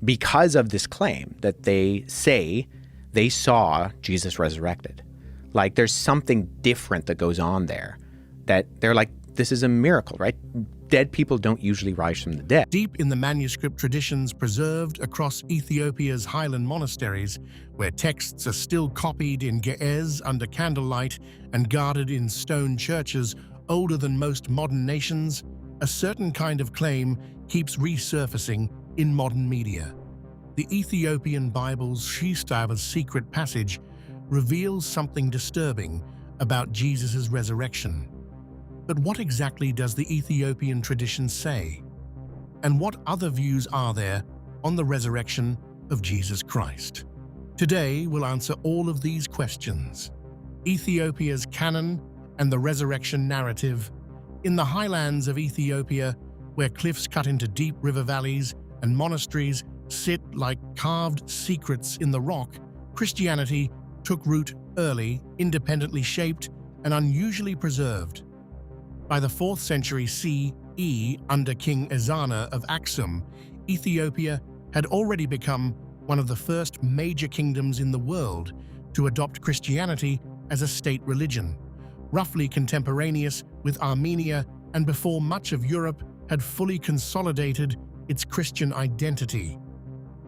because of this claim that they say they saw Jesus resurrected. Like there's something different that goes on there, that they're like, this is a miracle, right? Dead people don't usually rise from the dead. Deep in the manuscript traditions preserved across Ethiopia's highland monasteries, where texts are still copied in Ge'ez under candlelight and guarded in stone churches older than most modern nations, a certain kind of claim keeps resurfacing in modern media. The Ethiopian Bible's Ge'ez's secret passage reveals something disturbing about Jesus' resurrection. But what exactly does the Ethiopian tradition say? And what other views are there on the resurrection of Jesus Christ? Today, we'll answer all of these questions. Ethiopia's canon and the resurrection narrative. In the highlands of Ethiopia, where cliffs cut into deep river valleys and monasteries sit like carved secrets in the rock, Christianity took root early, independently shaped, and unusually preserved. By the 4th century CE, under King Ezana of Aksum, Ethiopia had already become one of the first major kingdoms in the world to adopt Christianity as a state religion, roughly contemporaneous with Armenia and before much of Europe had fully consolidated its Christian identity.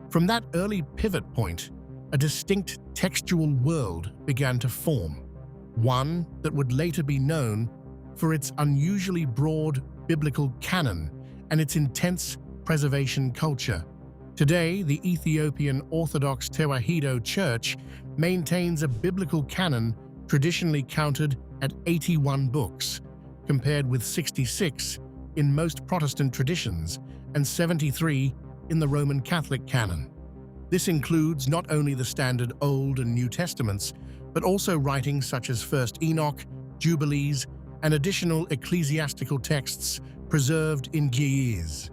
From that early pivot point, a distinct textual world began to form, one that would later be known for its unusually broad biblical canon and its intense preservation culture. Today, the Ethiopian Orthodox Tewahedo Church maintains a biblical canon traditionally counted at 81 books, compared with 66 in most Protestant traditions and 73 in the Roman Catholic canon. This includes not only the standard Old and New Testaments, but also writings such as 1st Enoch, Jubilees, and additional ecclesiastical texts preserved in Ge'ez.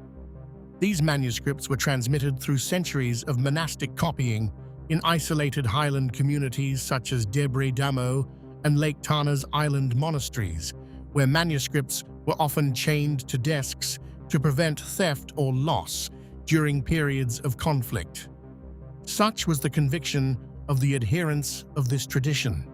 These manuscripts were transmitted through centuries of monastic copying in isolated highland communities such as Debre Damo and Lake Tana's island monasteries, where manuscripts were often chained to desks to prevent theft or loss during periods of conflict. Such was the conviction of the adherents of this tradition.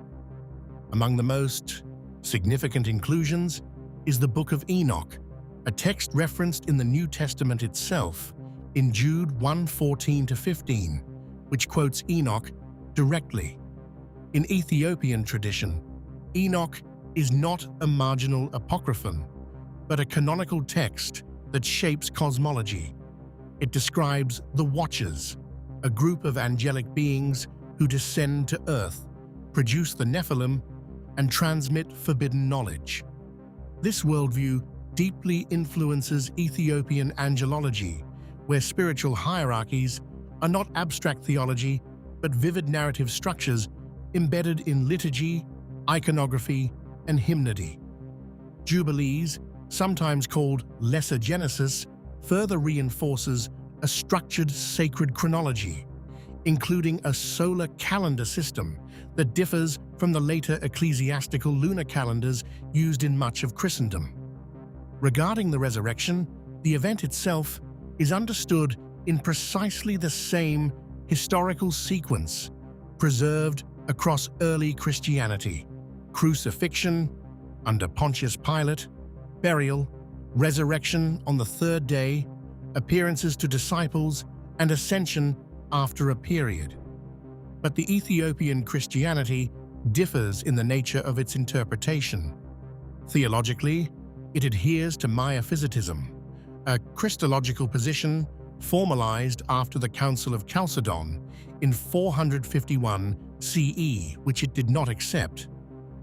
Among the most significant inclusions is the Book of Enoch, a text referenced in the New Testament itself in Jude 1:14-15, which quotes Enoch directly. In Ethiopian tradition, Enoch is not a marginal apocryphon, but a canonical text that shapes cosmology. It describes the Watchers, a group of angelic beings who descend to earth, produce the Nephilim, and transmit forbidden knowledge. This worldview deeply influences Ethiopian angelology, where spiritual hierarchies are not abstract theology, but vivid narrative structures embedded in liturgy, iconography, and hymnody. Jubilees, sometimes called Lesser Genesis, further reinforces a structured sacred chronology, including a solar calendar system that differs from the later ecclesiastical lunar calendars used in much of Christendom. Regarding the resurrection, the event itself is understood in precisely the same historical sequence preserved across early Christianity: crucifixion under Pontius Pilate, burial, resurrection on the 3rd day, appearances to disciples, and ascension after a period. But the Ethiopian Christianity differs in the nature of its interpretation. Theologically, it adheres to Miaphysitism, a Christological position formalized after the Council of Chalcedon in 451 CE, which it did not accept.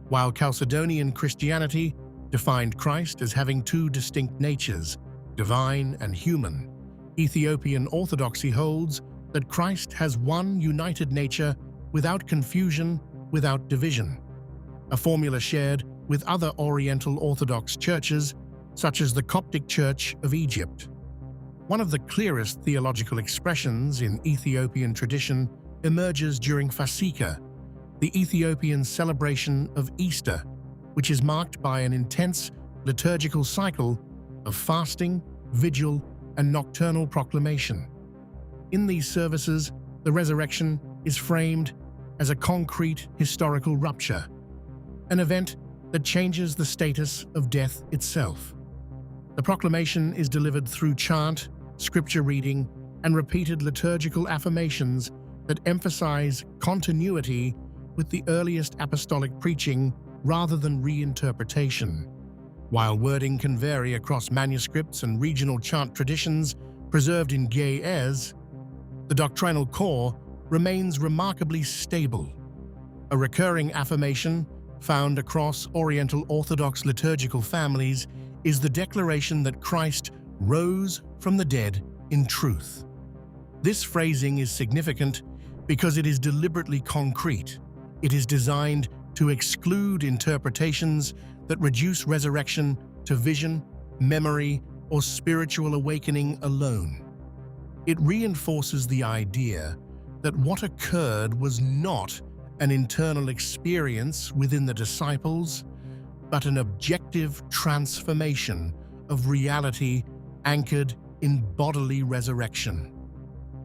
While Chalcedonian Christianity defined Christ as having two distinct natures, divine and human, Ethiopian Orthodoxy holds that Christ has one united nature without confusion, without division, a formula shared with other Oriental Orthodox churches, such as the Coptic Church of Egypt. One of the clearest theological expressions in Ethiopian tradition emerges during Fasika, the Ethiopian celebration of Easter, which is marked by an intense liturgical cycle of fasting, vigil, and nocturnal proclamation. In these services, the resurrection is framed as a concrete historical rupture, an event that changes the status of death itself. The proclamation is delivered through chant, scripture reading, and repeated liturgical affirmations that emphasize continuity with the earliest apostolic preaching rather than reinterpretation. While wording can vary across manuscripts and regional chant traditions preserved in Ge'ez, the doctrinal core remains remarkably stable. A recurring affirmation found across Oriental Orthodox liturgical families is the declaration that Christ rose from the dead in truth. This phrasing is significant because it is deliberately concrete. It is designed to exclude interpretations that reduce resurrection to vision, memory, or spiritual awakening alone. It reinforces the idea that what occurred was not an internal experience within the disciples, but an objective transformation of reality anchored in bodily resurrection.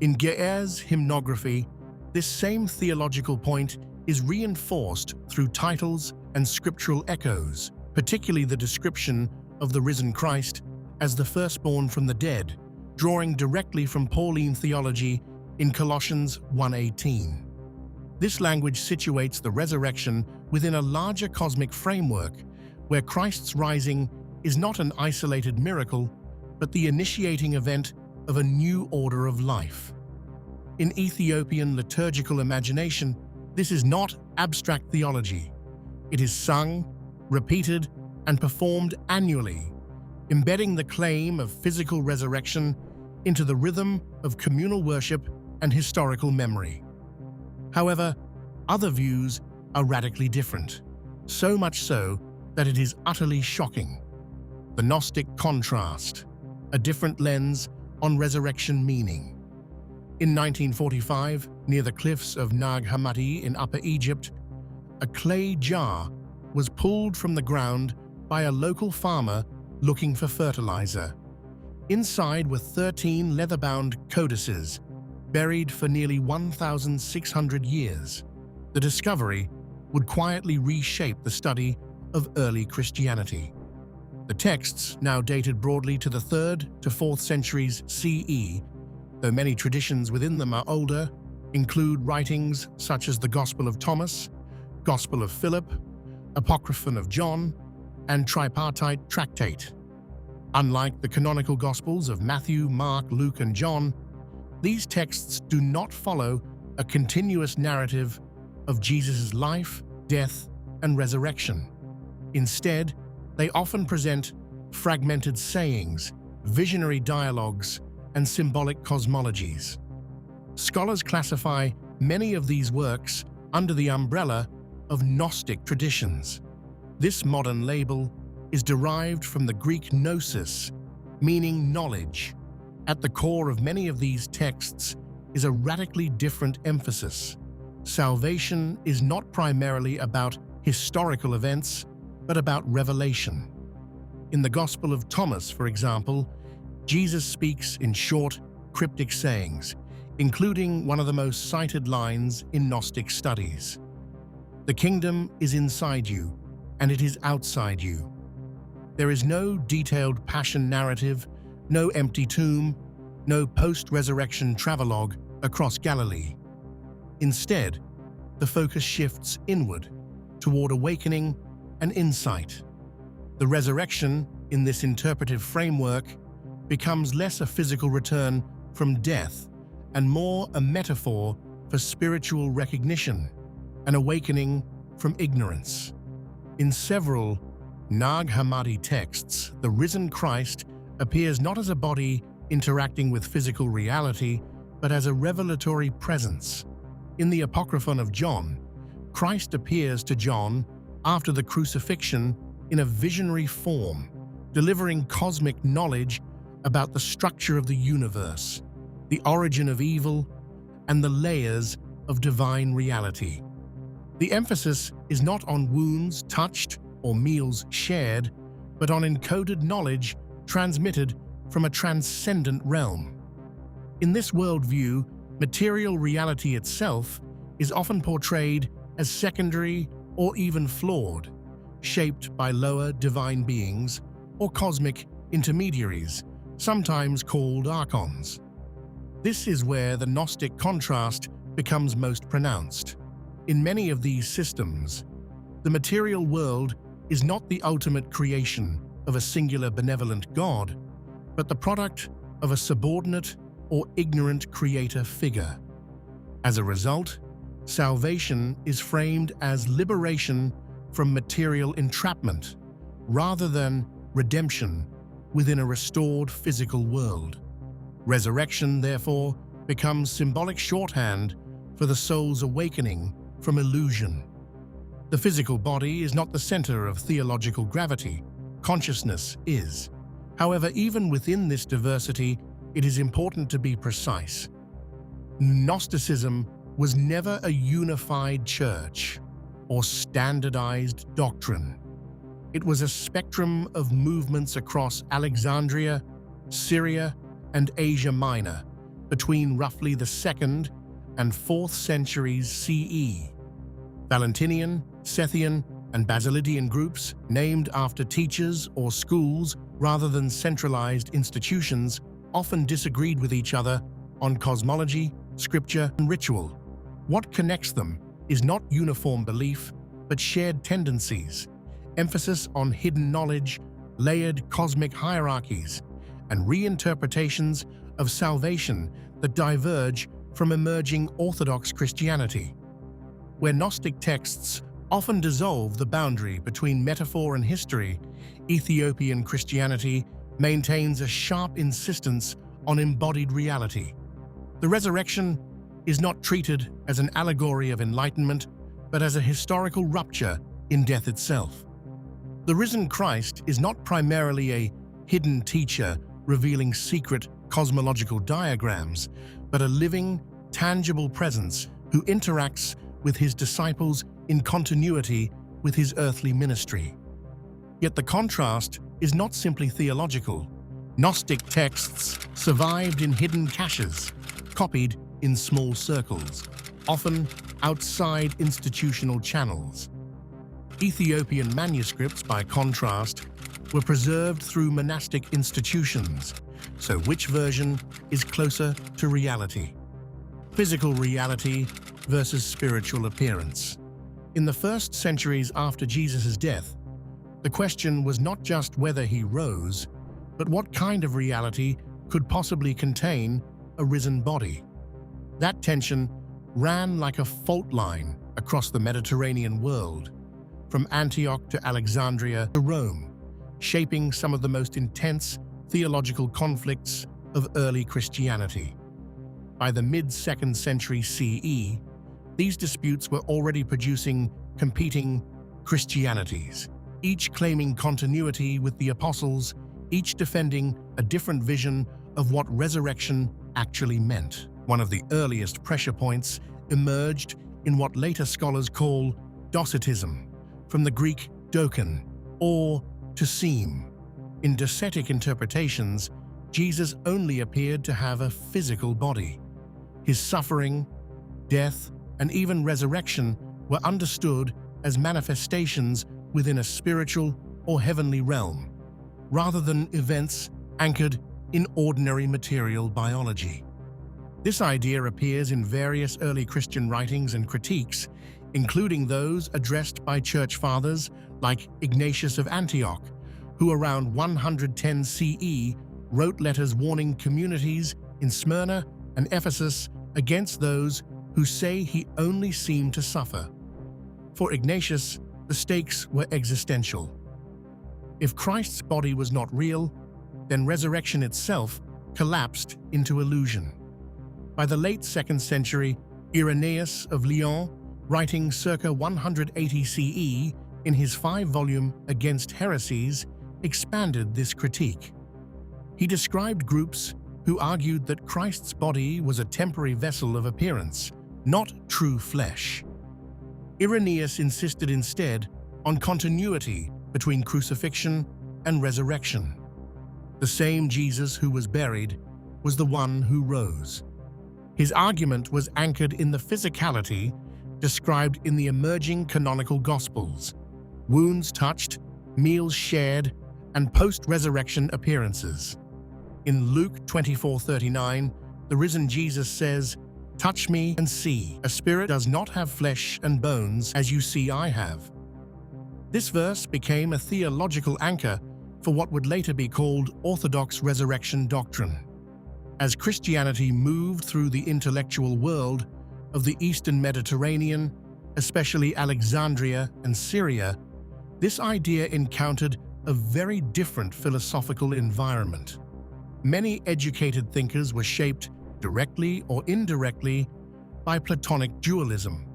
In Ge'ez hymnography, this same theological point is reinforced through titles and scriptural echoes, particularly the description of the risen Christ as the firstborn from the dead, drawing directly from Pauline theology in Colossians 1:18. This language situates the resurrection within a larger cosmic framework where Christ's rising is not an isolated miracle, but the initiating event of a new order of life. In Ethiopian liturgical imagination, this is not abstract theology. It is sung, repeated, and performed annually, embedding the claim of physical resurrection into the rhythm of communal worship and historical memory. However, other views are radically different, so much so that it is utterly shocking. The Gnostic contrast, a different lens on resurrection meaning. In 1945, near the cliffs of Nag Hammadi in Upper Egypt, a clay jar was pulled from the ground by a local farmer looking for fertilizer. Inside were 13 leather-bound codices, buried for nearly 1,600 years. The discovery would quietly reshape the study of early Christianity. The texts, now dated broadly to the 3rd to 4th centuries CE, though many traditions within them are older, include writings such as the Gospel of Thomas, Gospel of Philip, Apocryphon of John, and Tripartite Tractate. Unlike the canonical Gospels of Matthew, Mark, Luke, and John, these texts do not follow a continuous narrative of Jesus' life, death, and resurrection. Instead, they often present fragmented sayings, visionary dialogues, and symbolic cosmologies. Scholars classify many of these works under the umbrella of Gnostic traditions. This modern label is derived from the Greek gnosis, meaning knowledge. At the core of many of these texts is a radically different emphasis. Salvation is not primarily about historical events, but about revelation. In the Gospel of Thomas, for example, Jesus speaks in short, cryptic sayings, including one of the most cited lines in Gnostic studies. "The kingdom is inside you, and it is outside you." There is no detailed passion narrative, no empty tomb, no post-resurrection travelogue across Galilee. Instead, the focus shifts inward, toward awakening and insight. The resurrection, in this interpretive framework, becomes less a physical return from death and more a metaphor for spiritual recognition, an awakening from ignorance. In several Nag Hammadi texts, the risen Christ appears not as a body interacting with physical reality, but as a revelatory presence. In the Apocryphon of John, Christ appears to John after the crucifixion in a visionary form, delivering cosmic knowledge about the structure of the universe, the origin of evil, and the layers of divine reality. The emphasis is not on wounds touched or meals shared, but on encoded knowledge transmitted from a transcendent realm. In this worldview, material reality itself is often portrayed as secondary or even flawed, shaped by lower divine beings or cosmic intermediaries, sometimes called archons. This is where the Gnostic contrast becomes most pronounced. In many of these systems, the material world is not the ultimate creation of a singular benevolent God, but the product of a subordinate or ignorant creator figure. As a result, salvation is framed as liberation from material entrapment rather than redemption within a restored physical world. Resurrection, therefore, becomes symbolic shorthand for the soul's awakening from illusion. The physical body is not the center of theological gravity. Consciousness is. However, even within this diversity, it is important to be precise. Gnosticism was never a unified church or standardized doctrine. It was a spectrum of movements across Alexandria, Syria, and Asia Minor between roughly the 2nd and 4th centuries CE. Valentinian, Scythian, and Basilidian groups, named after teachers or schools rather than centralized institutions, often disagreed with each other on cosmology, scripture, and ritual. What connects them is not uniform belief, but shared tendencies, emphasis on hidden knowledge, layered cosmic hierarchies, and reinterpretations of salvation that diverge from emerging Orthodox Christianity. Where Gnostic texts often dissolve the boundary between metaphor and history, Ethiopian Christianity maintains a sharp insistence on embodied reality. The resurrection is not treated as an allegory of enlightenment, but as a historical rupture in death itself. The risen Christ is not primarily a hidden teacher revealing secret cosmological diagrams, but a living, tangible presence who interacts with his disciples in continuity with his earthly ministry. Yet the contrast is not simply theological. Gnostic texts survived in hidden caches, copied in small circles, often outside institutional channels. Ethiopian manuscripts, by contrast, were preserved through monastic institutions. So which version is closer to reality? Physical reality versus spiritual appearance. In the first centuries after Jesus' death, the question was not just whether he rose, but what kind of reality could possibly contain a risen body. That tension ran like a fault line across the Mediterranean world, from Antioch to Alexandria to Rome, shaping some of the most intense theological conflicts of early Christianity. By the mid-2nd century CE, these disputes were already producing competing Christianities, each claiming continuity with the apostles, each defending a different vision of what resurrection actually meant. One of the earliest pressure points emerged in what later scholars call Docetism, from the Greek dokon, or to seem. In Docetic interpretations, Jesus only appeared to have a physical body. His suffering, death, and even resurrection were understood as manifestations within a spiritual or heavenly realm, rather than events anchored in ordinary material biology. This idea appears in various early Christian writings and critiques, including those addressed by church fathers like Ignatius of Antioch, who around 110 CE wrote letters warning communities in Smyrna and Ephesus against those who say he only seemed to suffer. For Ignatius, the stakes were existential. If Christ's body was not real, then resurrection itself collapsed into illusion. By the late 2nd century, Irenaeus of Lyon, writing circa 180 CE in his 5-volume Against Heresies, expanded this critique. He described groups who argued that Christ's body was a temporary vessel of appearance, not true flesh. Irenaeus insisted instead on continuity between crucifixion and resurrection. The same Jesus who was buried was the one who rose. His argument was anchored in the physicality described in the emerging canonical Gospels: wounds touched, meals shared, and post-resurrection appearances. In Luke 24:39, the risen Jesus says, "Touch me and see. A spirit does not have flesh and bones as you see I have." This verse became a theological anchor for what would later be called Orthodox resurrection doctrine. As Christianity moved through the intellectual world of the Eastern Mediterranean, especially Alexandria and Syria, this idea encountered a very different philosophical environment. Many educated thinkers were shaped directly or indirectly by Platonic dualism,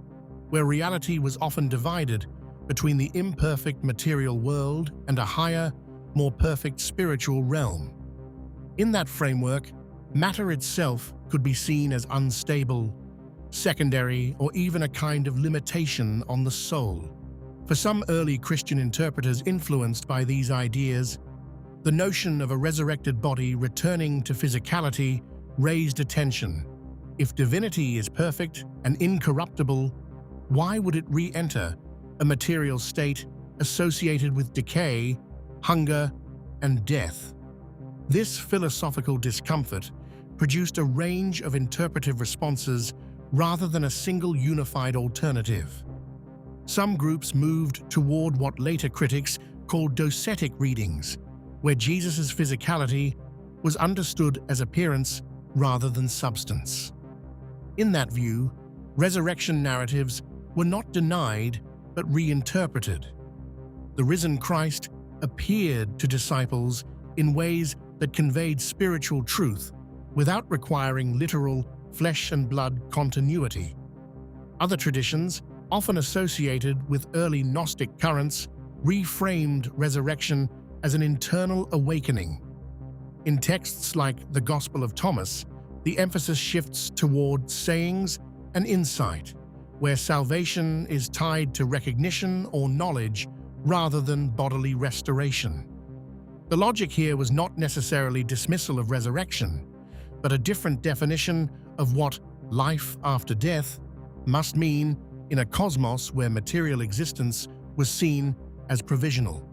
where reality was often divided between the imperfect material world and a higher, more perfect spiritual realm. In that framework, matter itself could be seen as unstable, secondary, or even a kind of limitation on the soul. For some early Christian interpreters influenced by these ideas, the notion of a resurrected body returning to physicality raised attention. If divinity is perfect and incorruptible, why would it re-enter a material state associated with decay, hunger, and death? This philosophical discomfort produced a range of interpretive responses rather than a single unified alternative. Some groups moved toward what later critics called docetic readings, where Jesus' physicality was understood as appearance rather than substance. In that view, resurrection narratives were not denied but reinterpreted. The risen Christ appeared to disciples in ways that conveyed spiritual truth without requiring literal flesh and blood continuity. Other traditions, often associated with early Gnostic currents, reframed resurrection as an internal awakening. In texts like the Gospel of Thomas, the emphasis shifts toward sayings and insight, where salvation is tied to recognition or knowledge rather than bodily restoration. The logic here was not necessarily dismissal of resurrection, but a different definition of what life after death must mean in a cosmos where material existence was seen as provisional.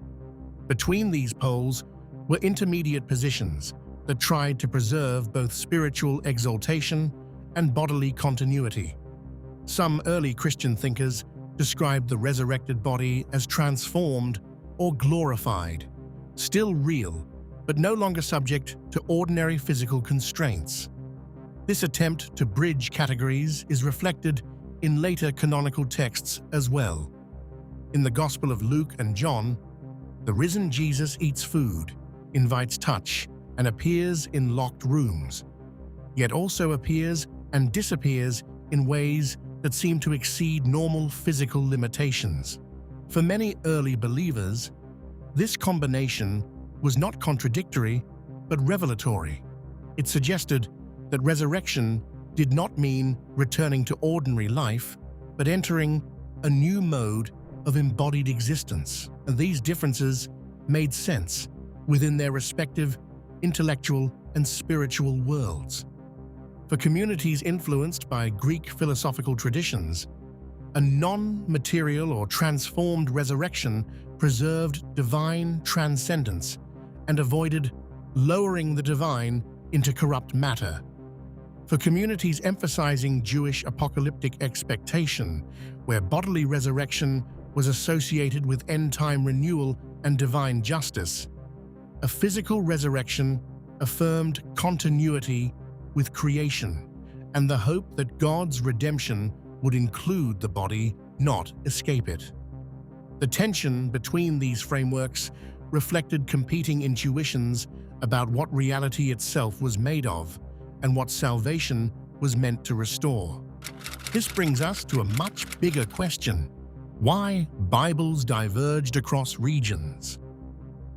Between these poles were intermediate positions that tried to preserve both spiritual exaltation and bodily continuity. Some early Christian thinkers described the resurrected body as transformed or glorified, still real, but no longer subject to ordinary physical constraints. This attempt to bridge categories is reflected in later canonical texts as well. In the Gospel of Luke and John, the risen Jesus eats food, invites touch, and appears in locked rooms, yet also appears and disappears in ways that seem to exceed normal physical limitations. For many early believers, this combination was not contradictory, but revelatory. It suggested that resurrection did not mean returning to ordinary life, but entering a new mode of embodied existence. And these differences made sense within their respective intellectual and spiritual worlds. For communities influenced by Greek philosophical traditions, a non-material or transformed resurrection preserved divine transcendence and avoided lowering the divine into corrupt matter. For communities emphasizing Jewish apocalyptic expectation, where bodily resurrection was associated with end-time renewal and divine justice, a physical resurrection affirmed continuity with creation and the hope that God's redemption would include the body, not escape it. The tension between these frameworks reflected competing intuitions about what reality itself was made of and what salvation was meant to restore. This brings us to a much bigger question: why Bibles diverged across regions?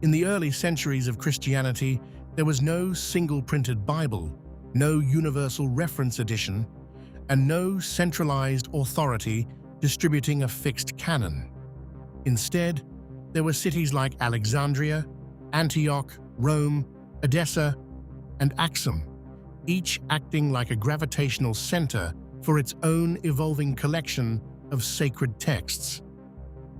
In the early centuries of Christianity, there was no single printed Bible, no universal reference edition, and no centralized authority distributing a fixed canon. Instead, there were cities like Alexandria, Antioch, Rome, Edessa, and Axum, each acting like a gravitational center for its own evolving collection of sacred texts.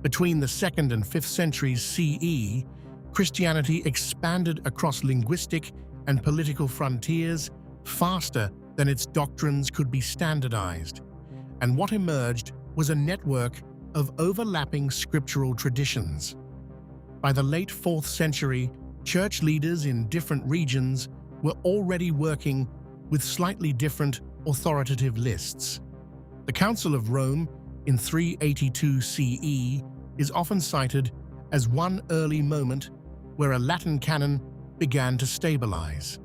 Between the 2nd and 5th centuries CE, Christianity expanded across linguistic and political frontiers faster than its doctrines could be standardized, and what emerged was a network of overlapping scriptural traditions. By the late 4th century, church leaders in different regions were already working with slightly different authoritative lists. The Council of Rome in 382 CE is often cited as one early moment where a Latin canon began to stabilize,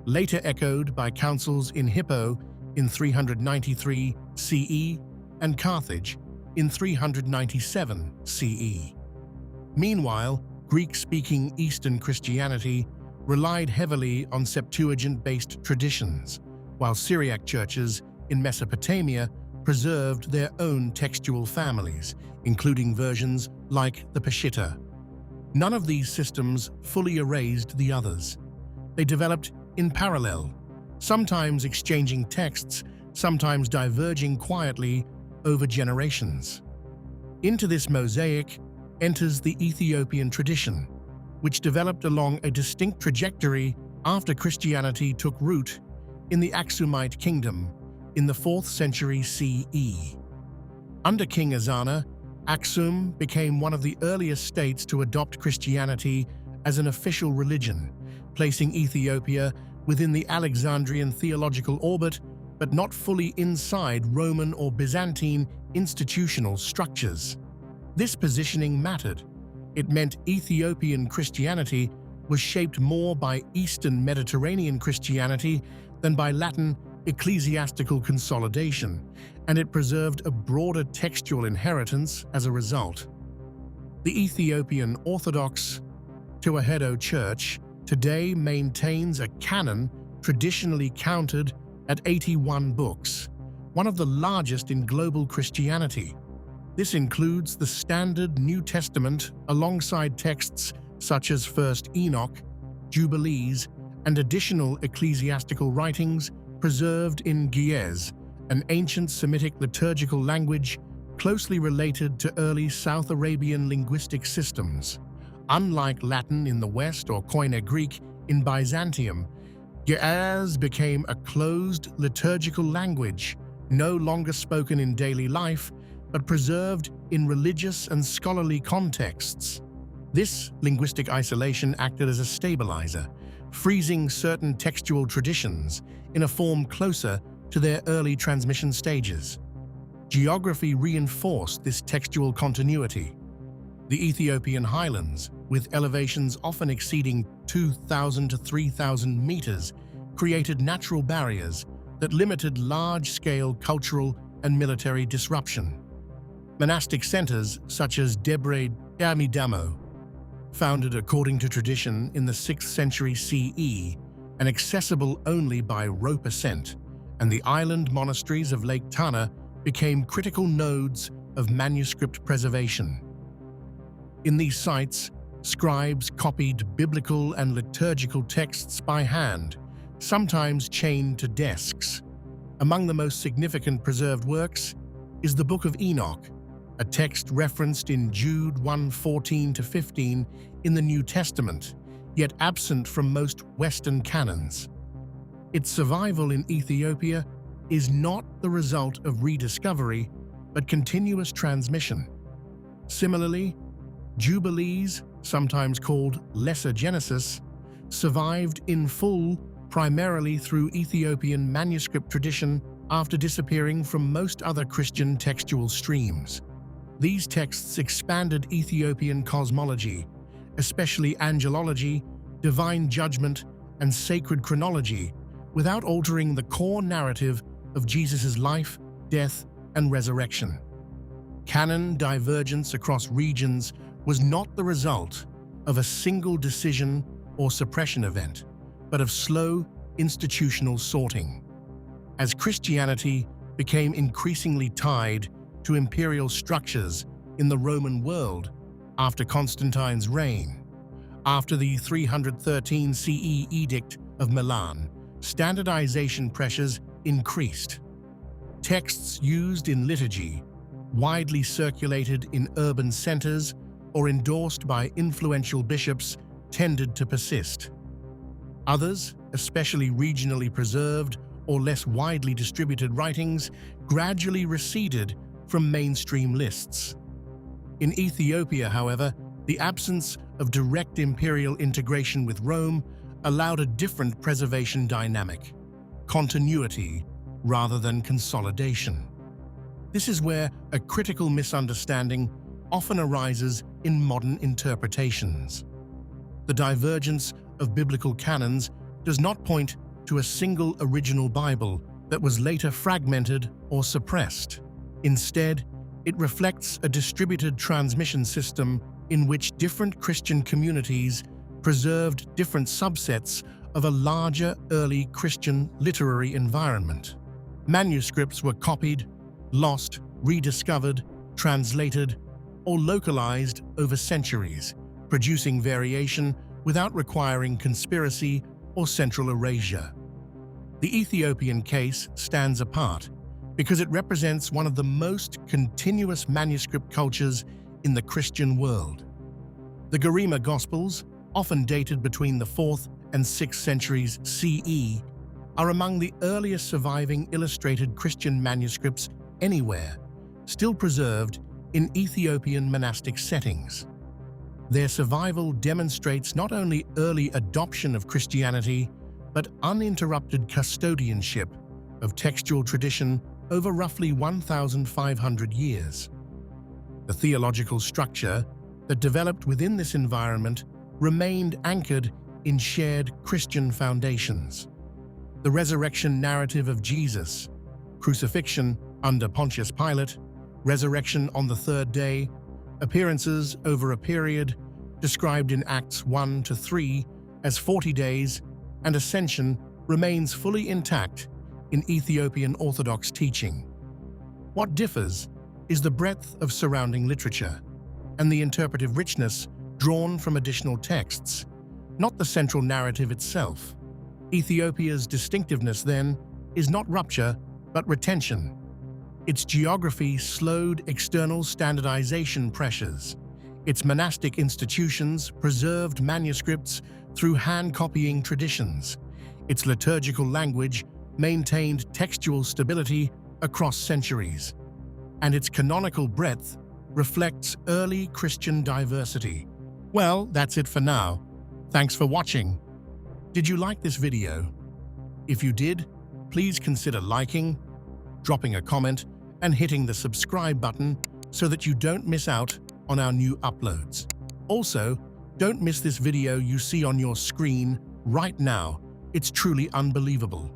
later echoed by councils in Hippo in 393 CE and Carthage in 397 CE. Meanwhile, Greek-speaking Eastern Christianity relied heavily on Septuagint-based traditions, while Syriac churches in Mesopotamia preserved their own textual families, including versions like the Peshitta. None of these systems fully erased the others. They developed in parallel, sometimes exchanging texts, sometimes diverging quietly over generations. Into this mosaic enters the Ethiopian tradition, which developed along a distinct trajectory after Christianity took root in the Aksumite kingdom in the 4th century CE. Under King Ezana, Aksum became one of the earliest states to adopt Christianity as an official religion, placing Ethiopia within the Alexandrian theological orbit, but not fully inside Roman or Byzantine institutional structures. This positioning mattered. It meant Ethiopian Christianity was shaped more by Eastern Mediterranean Christianity than by Latin ecclesiastical consolidation, and it preserved a broader textual inheritance as a result. The Ethiopian Orthodox Tewahedo Church today maintains a canon traditionally counted at 81 books, one of the largest in global Christianity. This includes the standard New Testament alongside texts such as 1st Enoch, Jubilees, and additional ecclesiastical writings preserved in Ge'ez, an ancient Semitic liturgical language closely related to early South Arabian linguistic systems. Unlike Latin in the West or Koine Greek in Byzantium, Ge'ez became a closed liturgical language, no longer spoken in daily life, but preserved in religious and scholarly contexts. This linguistic isolation acted as a stabilizer, freezing certain textual traditions in a form closer to their early transmission stages. Geography reinforced this textual continuity. The Ethiopian highlands, with elevations often exceeding 2,000 to 3,000 meters, created natural barriers that limited large-scale cultural and military disruption. Monastic centers such as Debre Amidamo, founded according to tradition in the 6th century CE and accessible only by rope ascent, and the island monasteries of Lake Tana became critical nodes of manuscript preservation. In these sites, scribes copied biblical and liturgical texts by hand, sometimes chained to desks. Among the most significant preserved works is the Book of Enoch, a text referenced in Jude 1:14-15 in the New Testament, yet absent from most Western canons. Its survival in Ethiopia is not the result of rediscovery, but continuous transmission. Similarly, Jubilees, sometimes called Lesser Genesis, survived in full primarily through Ethiopian manuscript tradition after disappearing from most other Christian textual streams. These texts expanded Ethiopian cosmology, especially angelology, divine judgment, and sacred chronology, without altering the core narrative of Jesus' life, death, and resurrection. Canon divergence across regions was not the result of a single decision or suppression event, but of slow institutional sorting. As Christianity became increasingly tied to imperial structures in the Roman world after Constantine's reign, after the 313 CE Edict of Milan, standardization pressures increased. Texts used in liturgy, widely circulated in urban centers or endorsed by influential bishops, tended to persist. Others, especially regionally preserved or less widely distributed writings, gradually receded from mainstream lists. In Ethiopia, however, the absence of direct imperial integration with Rome allowed a different preservation dynamic: continuity rather than consolidation. This is where a critical misunderstanding often arises in modern interpretations. The divergence of biblical canons does not point to a single original Bible that was later fragmented or suppressed. Instead, it reflects a distributed transmission system in which different Christian communities preserved different subsets of a larger early Christian literary environment. Manuscripts were copied, lost, rediscovered, translated, or localized over centuries, producing variation without requiring conspiracy or central erasure. The Ethiopian case stands apart because it represents one of the most continuous manuscript cultures in the Christian world. The Garima Gospels, often dated between the 4th and 6th centuries CE, are among the earliest surviving illustrated Christian manuscripts anywhere, still preserved in Ethiopian monastic settings. Their survival demonstrates not only early adoption of Christianity, but uninterrupted custodianship of textual tradition over roughly 1,500 years. The theological structure that developed within this environment remained anchored in shared Christian foundations. The resurrection narrative of Jesus, crucifixion under Pontius Pilate, resurrection on the third day, appearances over a period described in Acts 1 to 3 as 40 days, and ascension remains fully intact in Ethiopian Orthodox teaching. What differs is the breadth of surrounding literature and the interpretive richness drawn from additional texts, not the central narrative itself. Ethiopia's distinctiveness, then, is not rupture, but retention. Its geography slowed external standardization pressures. Its monastic institutions preserved manuscripts through hand-copying traditions. Its liturgical language maintained textual stability across centuries. And its canonical breadth reflects early Christian diversity. Well, that's it for now. Thanks for watching. Did you like this video? If you did, please consider liking, dropping a comment, and hitting the subscribe button so that you don't miss out on our new uploads. Also, don't miss this video you see on your screen right now. It's truly unbelievable.